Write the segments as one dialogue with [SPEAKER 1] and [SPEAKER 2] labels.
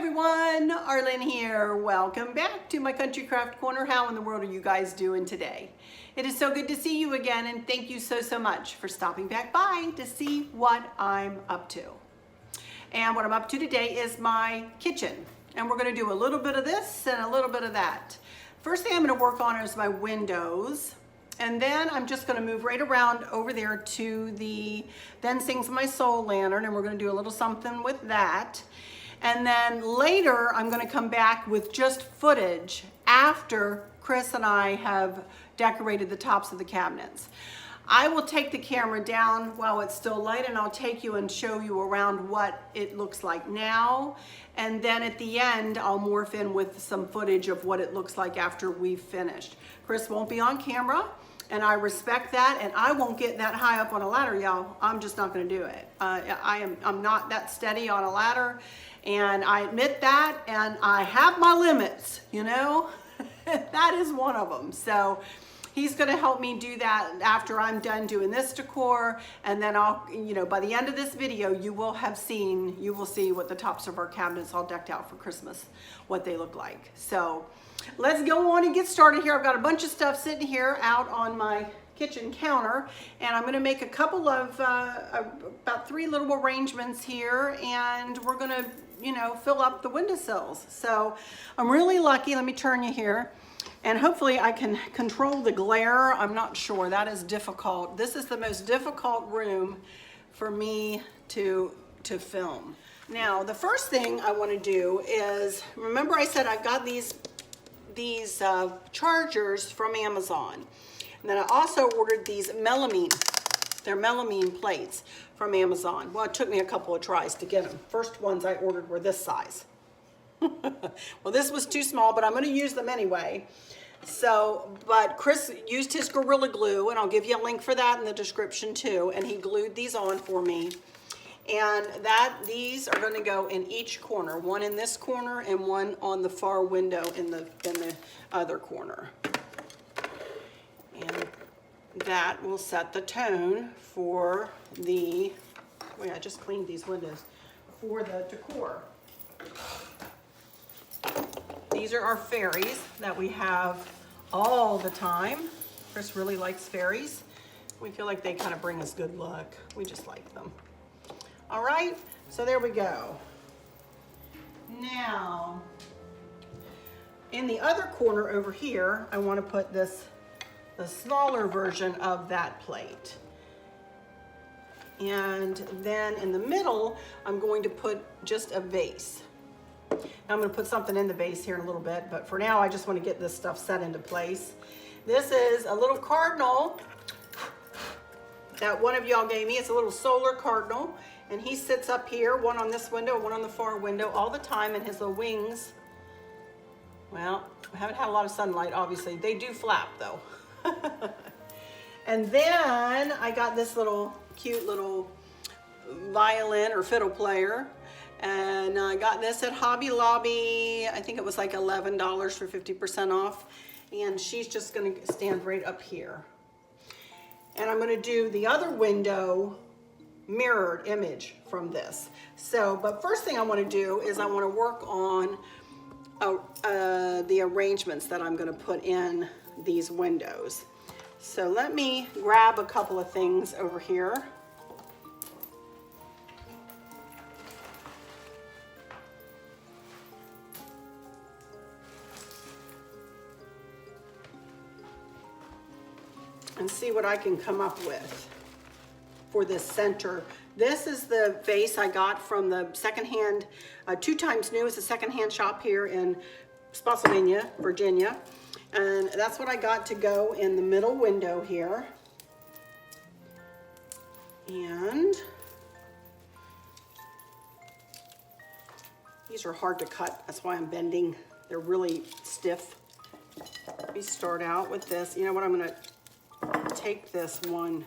[SPEAKER 1] everyone, Arlene here. Welcome back to my Country Craft Corner. How in the world are you guys doing today? It is so good to see you again, and thank you so much for stopping back by to see what I'm up to. And what I'm up to today is my kitchen, and we're going to do a little bit of this and a little bit of that. First thing I'm going to work on is my windows, and then I'm just going to move right around over there to the Then Sings My Soul lantern, and we're going to do a little something with that. And then later, I'm going to come back with just footage after Chris and I have decorated the tops of the cabinets. I will take the camera down while it's still light, and I'll take you and show you around what it looks like now. And then at the end, I'll morph in with some footage of what it looks like after we've finished. Chris won't be on camera, and I respect that, and I won't get that high up on a ladder, y'all. I'm just not going to do it. I'm not that steady on a ladder. And I admit that, and I have my limits, you know? That is one of them. So he's gonna help me do that after I'm done doing this decor, and then I'll, by the end of this video, you will see what the tops of our cabinets all decked out for Christmas, what they look like. So let's go on and get started here. I've got a bunch of stuff sitting here out on my kitchen counter, and I'm going to make a couple of about 3 little arrangements here, and we're going to fill up the windowsills. So I'm really lucky. Let me turn you here, and hopefully I can control the glare. I'm not sure. That is difficult. This is the most difficult room for me to film. Now the first thing I want to do is, remember I said I've got these chargers from Amazon. And then I also ordered these melamine. They're melamine plates from Amazon. Well, it took me a couple of tries to get them. First ones I ordered were this size. Well, this was too small, but I'm going to use them anyway. So, but Chris used his Gorilla Glue, and I'll give you a link for that in the description too. And he glued these on for me. And these are going to go in each corner. One in this corner and one on the far window in the other corner. And that will set the tone for the, wait, I just cleaned these windows, for the decor. These are our fairies that we have all the time. Chris really likes fairies. We feel like they kind of bring us good luck. We just like them. All right, so there we go. Now, in the other corner over here, I want to put the smaller version of that plate. And then in the middle, I'm going to put just a vase. Now I'm going to put something in the vase here in a little bit, but for now I just want to get this stuff set into place. This is a little cardinal that one of y'all gave me. It's a little solar cardinal, and he sits up here, one on this window, one on the far window all the time, and his little wings, well, I haven't had a lot of sunlight, obviously. They do flap though. And then I got this little cute little violin or fiddle player, and I got this at Hobby Lobby. I think it was like $11 for 50% off, and she's just going to stand right up here. And I'm going to do the other window mirrored image from this. So, but first thing I want to do is I want to work on the arrangements that I'm going to put in these windows. So let me grab a couple of things over here. And see what I can come up with for this center. This is the vase I got from the secondhand, 2 Times New is a secondhand shop here in Spotsylvania, Virginia. And that's what I got to go in the middle window here. And these are hard to cut. That's why I'm bending. They're really stiff. Let me start out with this. You know what? I'm going to take this one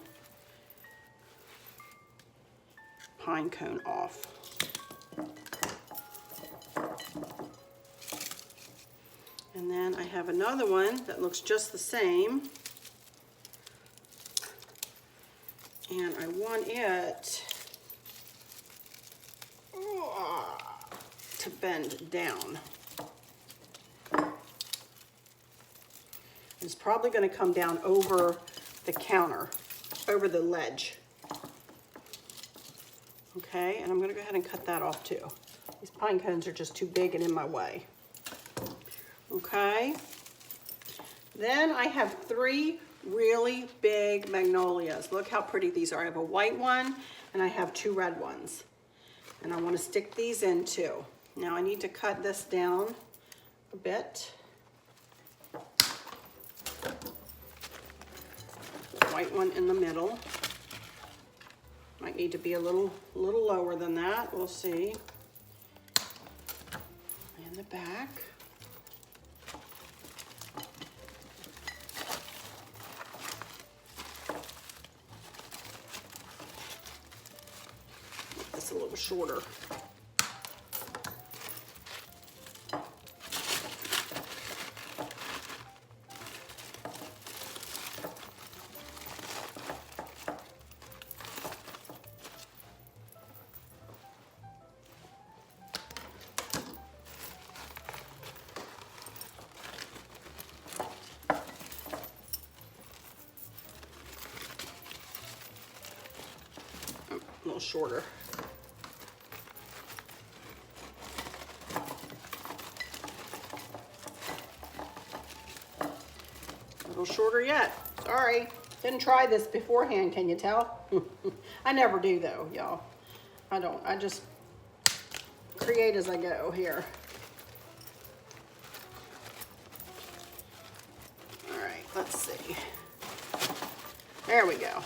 [SPEAKER 1] pine cone off. And then I have another one that looks just the same. And I want it to bend down. It's probably going to come down over the counter, over the ledge. Okay, and I'm going to go ahead and cut that off too. These pine cones are just too big and in my way. Okay, then I have 3 really big magnolias. Look how pretty these are. I have a white one and I have 2 red ones. And I want to stick these in too. Now I need to cut this down a bit. White one in the middle. Might need to be a little lower than that. We'll see. And the back. Make this a little shorter. A little shorter. A little shorter yet. Sorry, didn't try this beforehand, can you tell? I never do though, y'all. I don't, I just create as I go here. All right, let's see. There we go.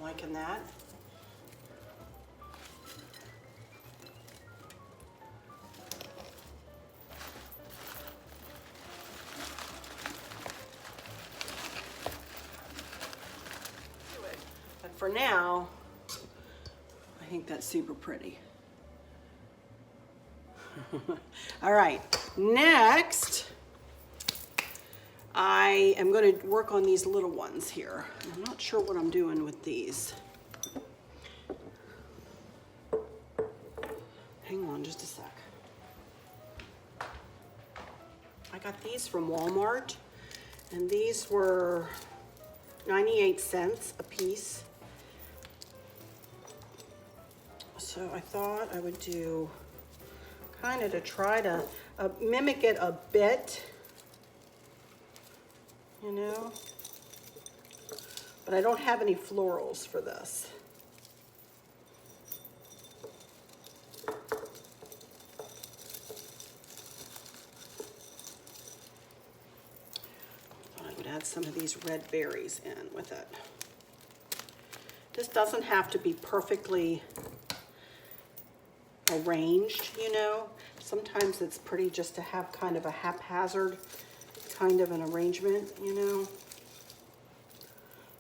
[SPEAKER 1] Liking that. But for now, I think that's super pretty. All right, next, I am going to work on these little ones here. I'm not sure what I'm doing with these. Hang on just a sec. I got these from Walmart, and these were 98 cents a piece. So I thought I would do kind of to try to mimic it a bit. You know, but I don't have any florals for this. Thought I would add some of these red berries in with it. This doesn't have to be perfectly arranged, you know. Sometimes it's pretty just to have kind of a haphazard kind of an arrangement, you know,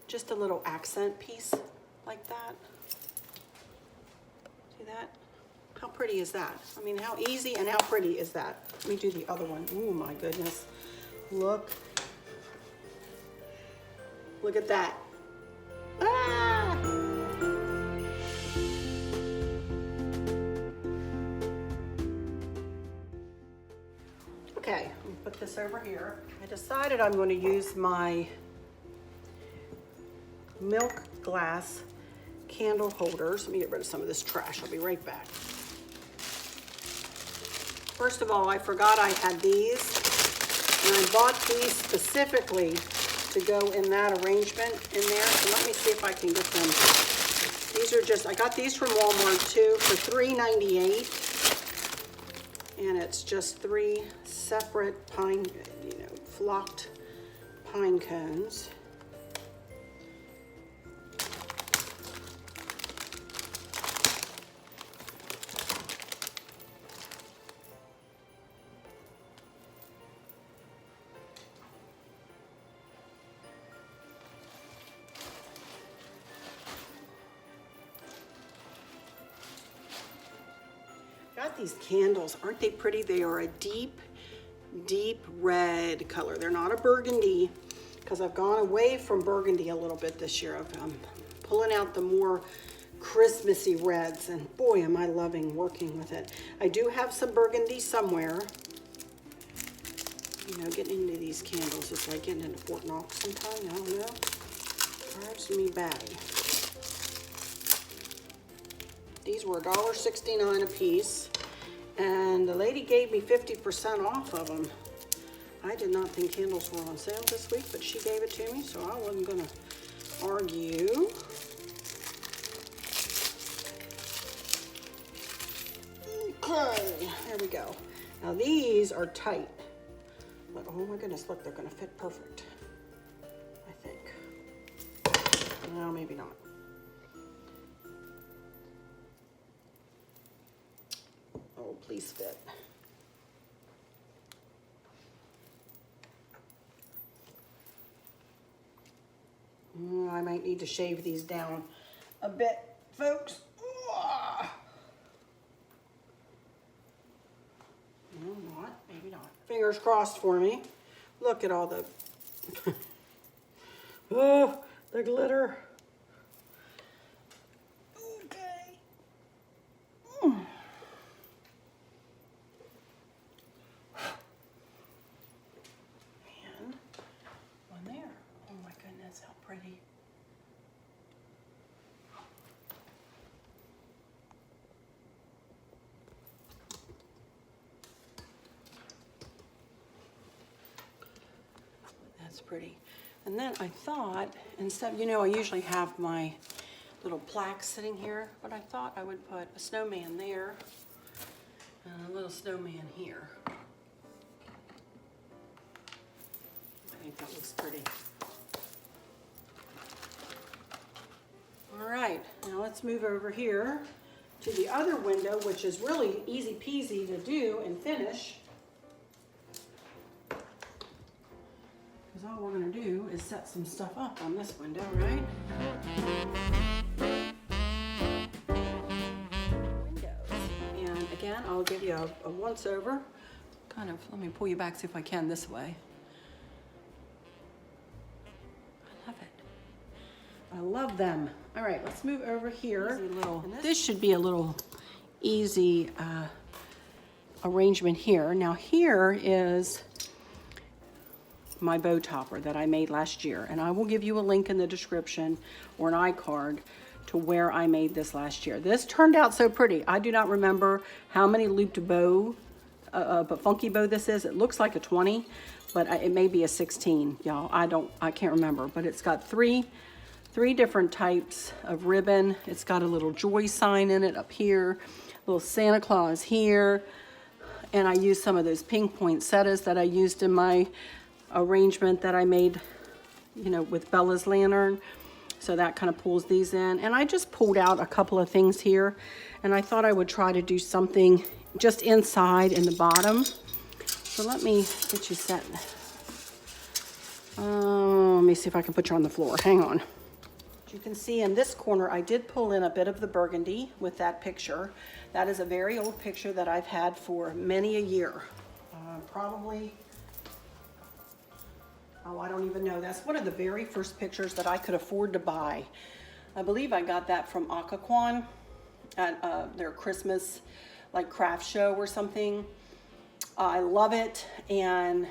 [SPEAKER 1] just a little accent piece like that. See that? How pretty is that? I mean, how easy and how pretty is that? Let me do the other one. Oh my goodness. Look at that. Ah! Okay, let me put this over here. I decided I'm going to use my milk glass candle holders. Let me get rid of some of this trash. I'll be right back. First of all, I forgot I had these, and I bought these specifically to go in that arrangement in there. So let me see if I can get them. These are just, I got these from Walmart too for $3.98. And it's just 3 separate pine, you know, flocked pine cones. these candles. Aren't they pretty? They are a deep, deep red color. They're not a burgundy, because I've gone away from burgundy a little bit this year. I'm pulling out the more Christmassy reds, and boy, am I loving working with it. I do have some burgundy somewhere. You know, getting into these candles is like getting into Fort Knox sometimes. I don't know. Drives me batty. These were $1.69 a piece, and the lady gave me 50% off of them. I did not think candles were on sale this week, but she gave it to me, so I wasn't gonna argue. Okay, there we go. Now these are tight, but oh my goodness, look, they're gonna fit perfect, I think. No, maybe not. Oh, please fit. I might need to shave these down a bit, folks. No, not, maybe not. Fingers crossed for me. Look at all the, oh, the glitter. Okay. And one there. Oh my goodness, how pretty. That's pretty. And then I thought, instead, you know, I usually have my little plaques sitting here, but I thought I would put a snowman there and a little snowman here. I think that looks pretty. All right, now let's move over here to the other window, which is really easy peasy to do and finish. Because all we're going to do is set some stuff up on this window, right? Windows. And again, I'll give you a once over. Kind of, let me pull you back, see if I can this way. I love it. I love them. All right, let's move over here. This should be a little easy arrangement here. Now here is my bow topper that I made last year, and I will give you a link in the description or an iCard to where I made this last year. This turned out so pretty. I do not remember how many looped bow, but funky bow this is. It looks like a 20, but it may be a 16, y'all. I can't remember, but it's got three different types of ribbon. It's got a little joy sign in it up here, a little Santa Claus here, and I used some of those pink poinsettias that I used in my arrangement that I made, you know, with Bella's lantern. So that kind of pulls these in. And I just pulled out a couple of things here, and I thought I would try to do something just inside in the bottom. So let me get you set. Let me see if I can put you on the floor. Hang on. As you can see in this corner, I did pull in a bit of the burgundy with that picture. That is a very old picture that I've had for many a year. Probably, oh, I don't even know. That's one of the very first pictures that I could afford to buy. I believe I got that from Occoquan at their Christmas like craft show or something. I love it, and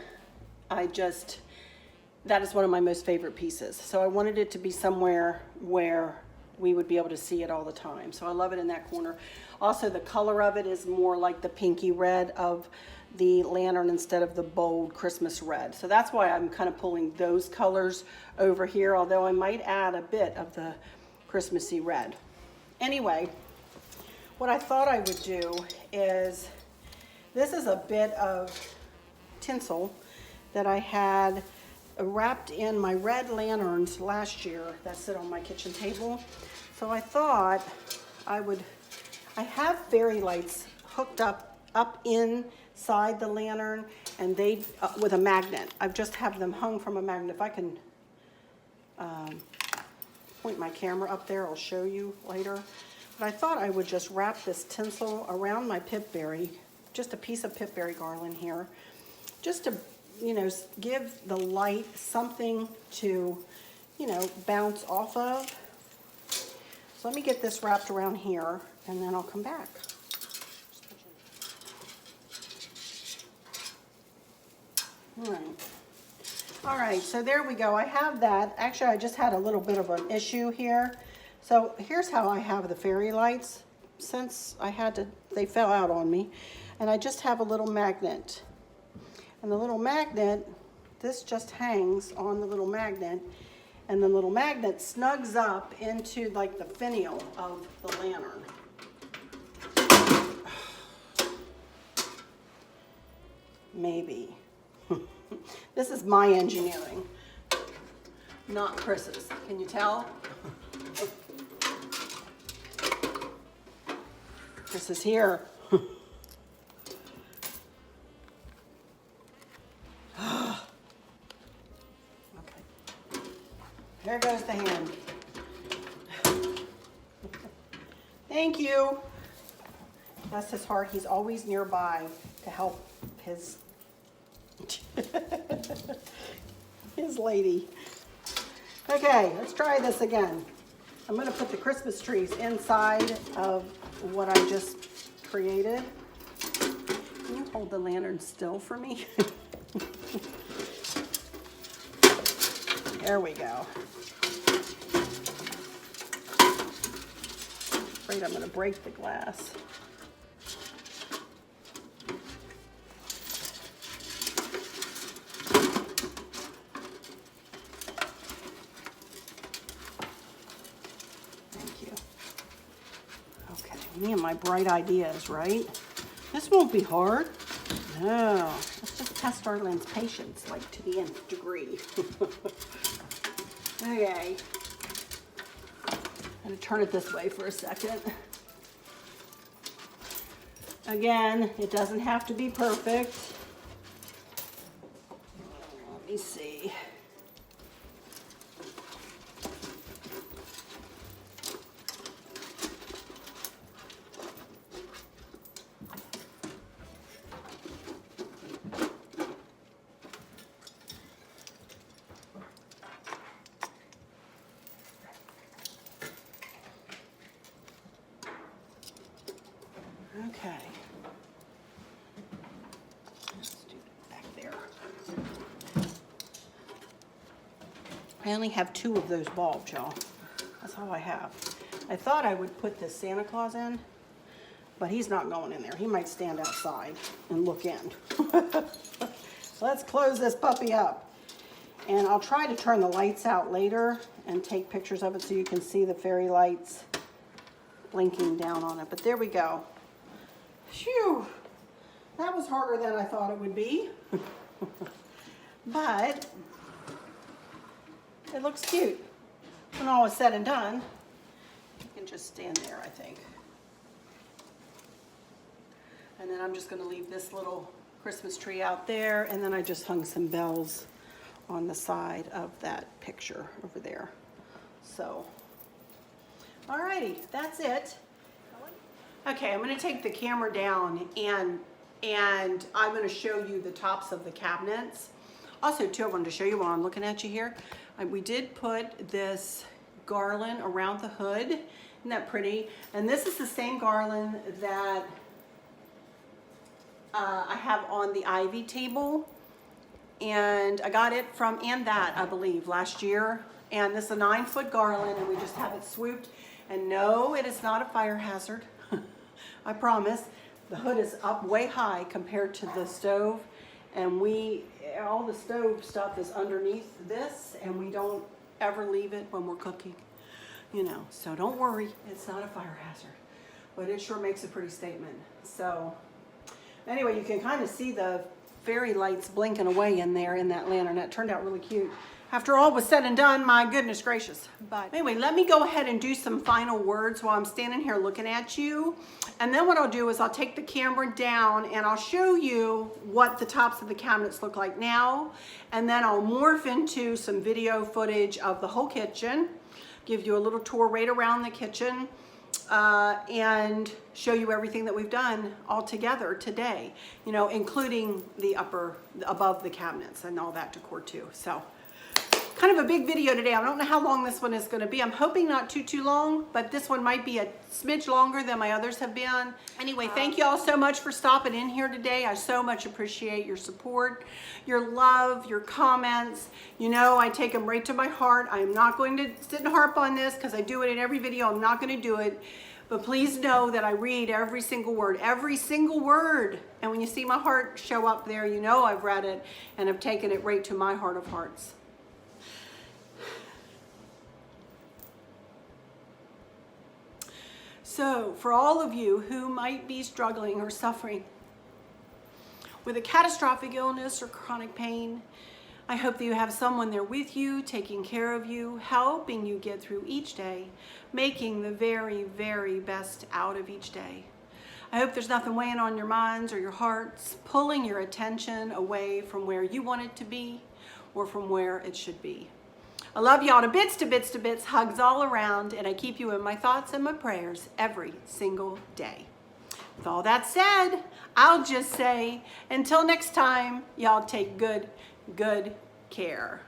[SPEAKER 1] that is one of my most favorite pieces. So I wanted it to be somewhere where we would be able to see it all the time. So I love it in that corner. Also, the color of it is more like the pinky red of the lantern instead of the bold Christmas red. So that's why I'm kind of pulling those colors over here, although I might add a bit of the Christmassy red. Anyway, what I thought I would do is, this is a bit of tinsel that I had wrapped in my red lanterns last year that sit on my kitchen table. So I thought I have fairy lights hooked up inside the lantern, and they with a magnet. I just have them hung from a magnet. If I can point my camera up there, I'll show you later.
[SPEAKER 2] But I thought I would just wrap this tinsel around my pipberry, just a piece of pipberry garland here, just to, you know, give the light something to, you know, bounce off of. So let me get this wrapped around here, and then I'll come back. All right, so there we go. I have that. Actually, I just had a little bit of an issue here. So here's how I have the fairy lights. Since I had to, they fell out on me. And I just have a little magnet. And the little magnet, this just hangs on the little magnet. And the little magnet snugs up into like the finial of the lantern. Maybe. This is my engineering, not Chris's. Can you tell? Chris is here. Okay. There goes the hand. Thank you. Bless his heart, he's always nearby to help his his lady. Okay, let's try this again. I'm going to put the Christmas trees inside of what I just created. Can you hold the lantern still for me? There we go. Afraid I'm going to break the glass. Me and my bright ideas, right? This won't be hard. No, let's just test our lens patience, like to the nth degree. Okay. I'm gonna turn it this way for a second. Again, it doesn't have to be perfect. Let me see. Okay. Let's do it back there. I only have 2 of those bulbs, y'all. That's all I have. I thought I would put this Santa Claus in, but he's not going in there. He might stand outside and look in. So let's close this puppy up. And I'll try to turn the lights out later and take pictures of it so you can see the fairy lights blinking down on it. But there we go. Phew, that was harder than I thought it would be. But it looks cute. When all is said and done, you can just stand there, I think. And then I'm just going to leave this little Christmas tree out there, and then I just hung some bells on the side of that picture over there. So, alrighty, that's it. Okay, I'm going to take the camera down and I'm going to show you the tops of the cabinets. Also, too, I wanted to show you while I'm looking at you here. We did put this garland around the hood. Isn't that pretty? And this is the same garland that I have on the ivy table. And I got it from that, I believe, last year. And this is a 9-foot garland, and we just have it swooped. And no, it is not a fire hazard. I promise. The hood is up way high compared to the stove, and all the stove stuff is underneath this, and we don't ever leave it when we're cooking, you know. So don't worry, it's not a fire hazard, but it sure makes a pretty statement. So anyway, you can kind of see the fairy lights blinking away in there in that lantern. That turned out really cute. After all was said and done, my goodness gracious. But anyway, let me go ahead and do some final words while I'm standing here looking at you. And then what I'll do is I'll take the camera down and I'll show you what the tops of the cabinets look like now. And then I'll morph into some video footage of the whole kitchen, give you a little tour right around the kitchen. and show you everything that we've done all together today, you know, including the above the cabinets and all that decor too. So kind of a big video today. I don't know how long this one is going to be. I'm hoping not too long, but this one might be a smidge longer than my others have been. Anyway, thank you all so much for stopping in here today. I so much appreciate your support, your love, your comments. You know, I take them right to my heart. I am not going to sit and harp on this because I do it in every video. I'm not going to do it. But please know that I read every single word, every single word. And when you see my heart show up there, you know I've read it and have taken it right to my heart of hearts. So for all of you who might be struggling or suffering with a catastrophic illness or chronic pain, I hope that you have someone there with you, taking care of you, helping you get through each day, making the very, very best out of each day. I hope there's nothing weighing on your minds or your hearts, pulling your attention away from where you want it to be or from where it should be. I love y'all to bits, to bits, to bits, hugs all around, and I keep you in my thoughts and my prayers every single day. With all that said, I'll just say, until next time, y'all take good care.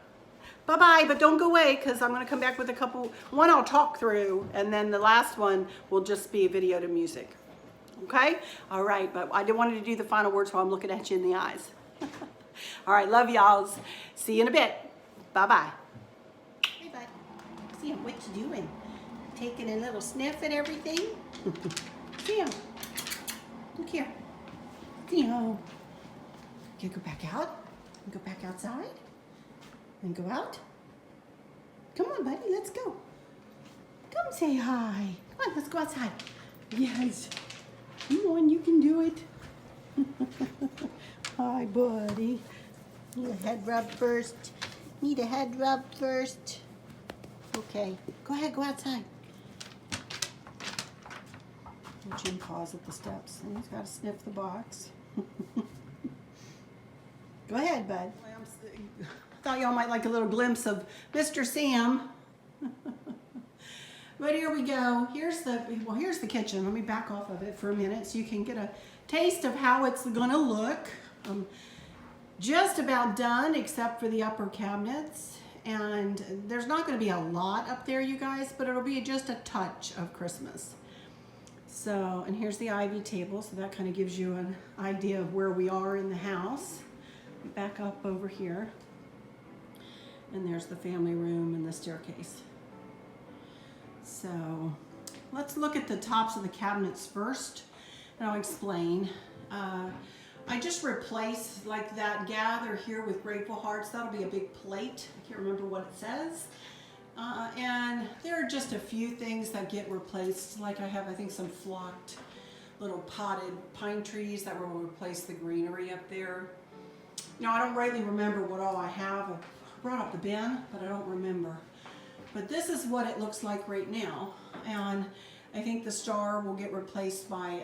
[SPEAKER 2] Bye-bye, but don't go away because I'm going to come back with a couple. One I'll talk through, and then the last one will just be a video to music. Okay? All right, but I didn't want to do the final words while I'm looking at you in the eyes. All right, love y'all. See you in a bit. Bye-bye. See him, what you doing? Taking a little sniff at everything? See him. Look here. See him. Can you go back out? Go back outside? And go out? Come on, buddy, let's go. Come say hi. Come on, let's go outside. Yes. Come on, you can do it. Hi, buddy. Need a head rub first. Need a head rub first. Okay, go ahead, go outside. Jim paws at the steps, and he's got to sniff the box. Go ahead, bud. I thought y'all might like a little glimpse of Mr. Sam. But here we go. Here's the kitchen. Let me back off of it for a minute so you can get a taste of how it's gonna look. Just about done, except for the upper cabinets. And there's not going to be a lot up there, you guys, but it'll be just a touch of Christmas. So, and here's the ivy table, so that kind of gives you an idea of where we are in the house. Back up over here. And there's the family room and the staircase. So, let's look at the tops of the cabinets first, and I'll explain. I just replaced like that gather here with grateful hearts. That'll be a big plate. I can't remember what it says. And there are just a few things that get replaced. Like I have, I think, some flocked little potted pine trees that will replace the greenery up there. Now, I don't really remember what all I have. I brought up the bin, but I don't remember. But this is what it looks like right now. And I think the star will get replaced by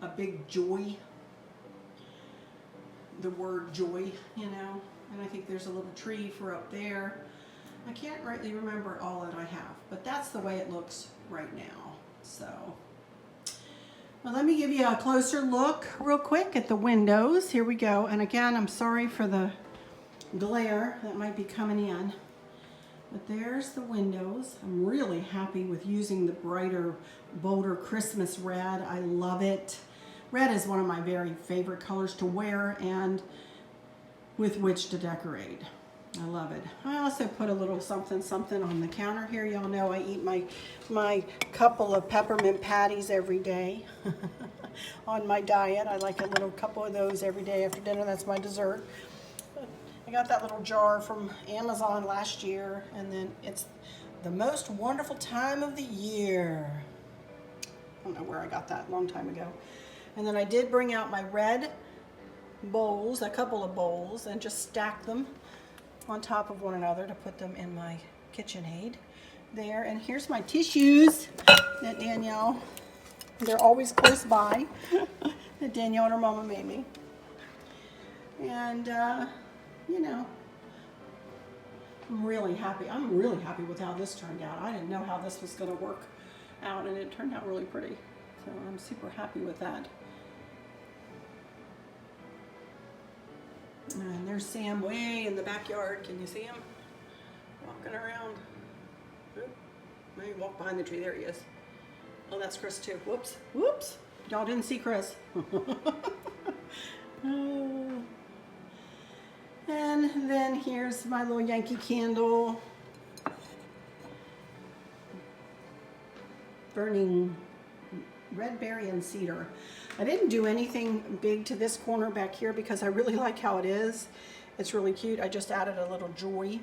[SPEAKER 2] a big joy. The word joy, you know, and I think there's a little tree for up there. I can't rightly remember all that I have, but that's the way it looks right now. So, well, let me give you a closer look real quick at the windows. Here we go. And again, I'm sorry for the glare that might be coming in, but there's the windows. I'm really happy with using the brighter, bolder Christmas red. I love it. Red is one of my very favorite colors to wear and with which to decorate. I love it. I also put a little something on the counter here. Y'all know I eat my couple of peppermint patties every day on my diet. I like a little couple of those every day after dinner. That's my dessert. I got that little jar from Amazon last year, and then it's the most wonderful time of the year. I don't know where I got that, a long time ago. And then I did bring out my red bowls, a couple of bowls, and just stack them on top of one another to put them in my KitchenAid there. And here's my tissues that Danielle, they're always close by, that Danielle and her mama made me. And, you know, I'm really happy with how this turned out. I didn't know how this was going to work out, and it turned out really pretty. So I'm super happy with that. And there's Sam way in the backyard. Can you see him? Walking around. Oop. Maybe walk behind the tree. There he is. Oh, that's Chris too. Whoops. Whoops. Y'all didn't see Chris. And then here's my little Yankee candle. Burning red berry and cedar. I didn't do anything big to this corner back here because I really like how it is. It's really cute. I just added a little joy.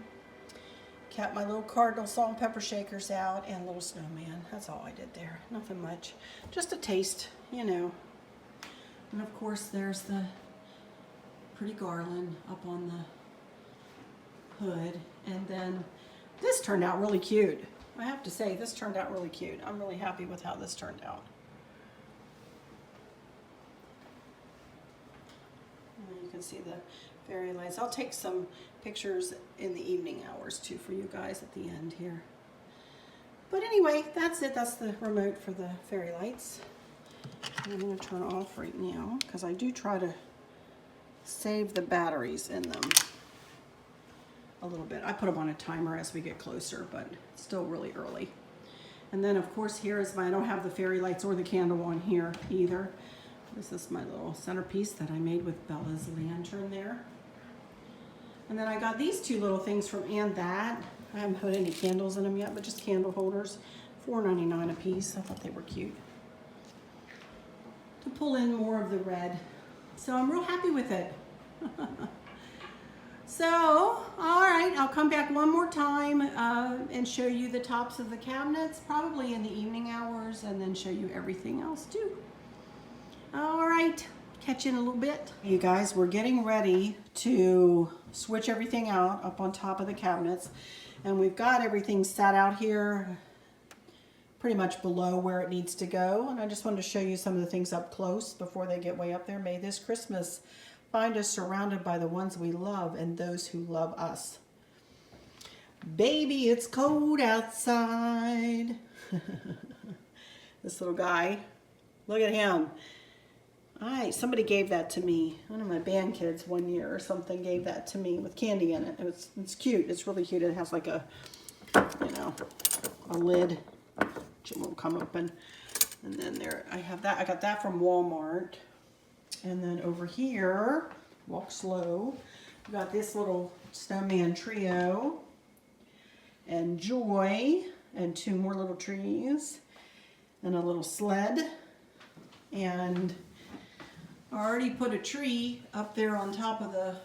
[SPEAKER 2] Kept my little cardinal salt and pepper shakers out and a little snowman. That's all I did there. Nothing much. Just a taste, you know. And of course there's the pretty garland up on the hood. And then this turned out really cute. I have to say, this turned out really cute. I'm really happy with how this turned out. And you can see the fairy lights. I'll take some pictures in the evening hours too for you guys at the end here. But anyway, that's it. That's the remote for the fairy lights. I'm going to turn off right now because I do try to save the batteries in them a little bit. I put them on a timer as we get closer, but it's still really early. And then of course here is my, I don't have the fairy lights or the candle on here either. This is my little centerpiece that I made with Bella's lantern there. And then I got these two little things from And That. I haven't put any candles in them yet, but just candle holders. $4.99 a piece. I thought they were cute. To pull in more of the red. So I'm real happy with it. So, all right, I'll come back one more time and show you the tops of the cabinets, probably in the evening hours, and then show you everything else too. All right, catch you in a little bit. You guys, we're getting ready to switch everything out up on top of the cabinets, and we've got everything set out here pretty much below where it needs to go. And I just wanted to show you some of the things up close before they get way up there. May this Christmas find us surrounded by the ones we love and those who love us. Baby, it's cold outside. This little guy, look at him. Somebody gave that to me. One of my band kids one year or something gave that to me with candy in it. It's cute. It's really cute. It has like a, you know, a lid. It won't come open. And then there, I have that. I got that from Walmart. And then over here, walk slow, we got this little snowman trio and Joy and two more little trees and a little sled. And I already put a tree up there on top of the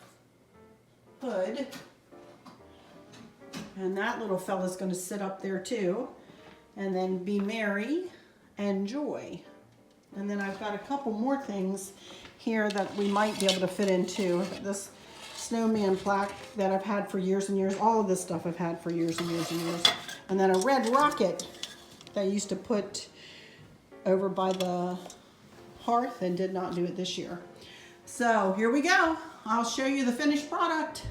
[SPEAKER 2] hood. And that little fella's going to sit up there too. And then Be Merry and Joy. And then I've got a couple more things here that we might be able to fit into. This snowman plaque that I've had for years and years. All of this stuff I've had for years and years and years. And then a red rocket that I used to put over by the hearth and did not do it this year. So here we go. I'll show you the finished product.